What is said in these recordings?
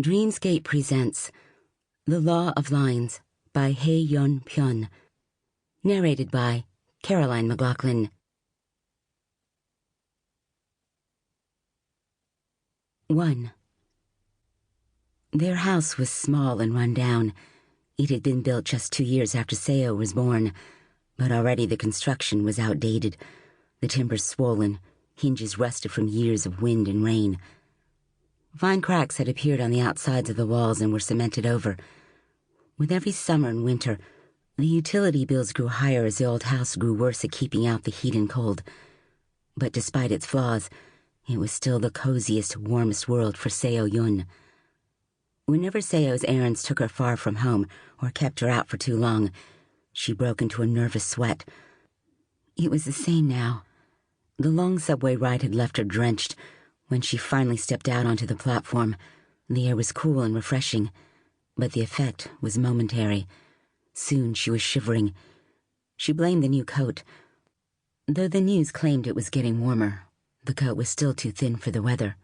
Dreamscape presents The Law of Lines by Hye-Young Pyun. Narrated by Caroline Mclaughlin. 1. Their house was small and run down. It had been built just 2 years after Seo was born, but already the construction was outdated, the timbers swollen, hinges rusted from years of wind and rain. Fine cracks had appeared on the outsides of the walls and were cemented over. With every summer and winter, the utility bills grew higher as the old house grew worse at keeping out the heat and cold. But despite its flaws, it was still the coziest, warmest world for Seo Yun. Whenever Seo's errands took her far from home or kept her out for too long, she broke into a nervous sweat. It was the same now. The long subway ride had left her drenched. When she finally stepped out onto the platform, the air was cool and refreshing, but the effect was momentary. Soon she was shivering. She blamed the new coat. Though the news claimed it was getting warmer, the coat was still too thin for the weather.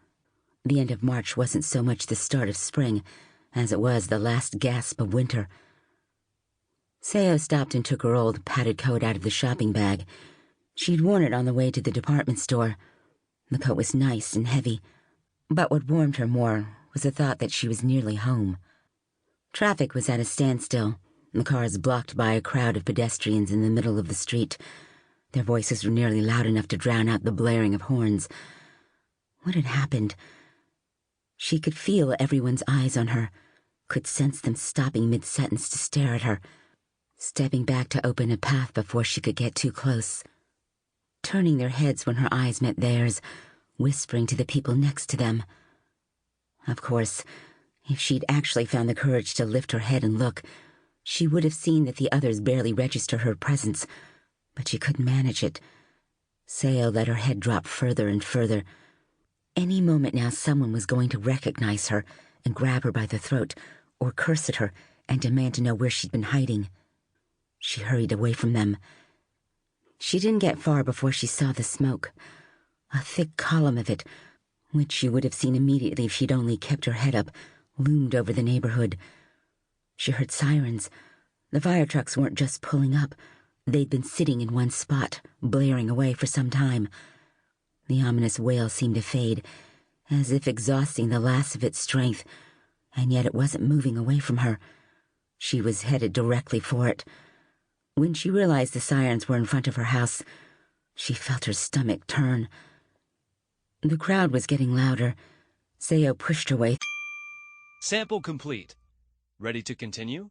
The end of March wasn't so much the start of spring as it was the last gasp of winter. Seo stopped and took her old padded coat out of the shopping bag. She'd worn it on the way to the department store. The coat was nice and heavy, but what warmed her more was the thought that she was nearly home. Traffic was at a standstill, the cars blocked by a crowd of pedestrians in the middle of the street. Their voices were nearly loud enough to drown out the blaring of horns. What had happened? She could feel everyone's eyes on her, could sense them stopping mid-sentence to stare at her, stepping back to open a path before she could get too close, turning their heads when her eyes met theirs, whispering to the people next to them. Of course, if she'd actually found the courage to lift her head and look, she would have seen that the others barely register her presence, but she couldn't manage it. Seo let her head drop further and further. Any moment now someone was going to recognize her and grab her by the throat, or curse at her and demand to know where she'd been hiding. She hurried away from them. She didn't get far before she saw the smoke. A thick column of it, which she would have seen immediately if she'd only kept her head up, loomed over the neighborhood. She heard sirens. The fire trucks weren't just pulling up. They'd been sitting in one spot, blaring away for some time. The ominous wail seemed to fade, as if exhausting the last of its strength, and yet it wasn't moving away from her. She was headed directly for it. When she realized the sirens were in front of her house, she felt her stomach turn. The crowd was getting louder. Seo pushed her way. Sample complete. Ready to continue?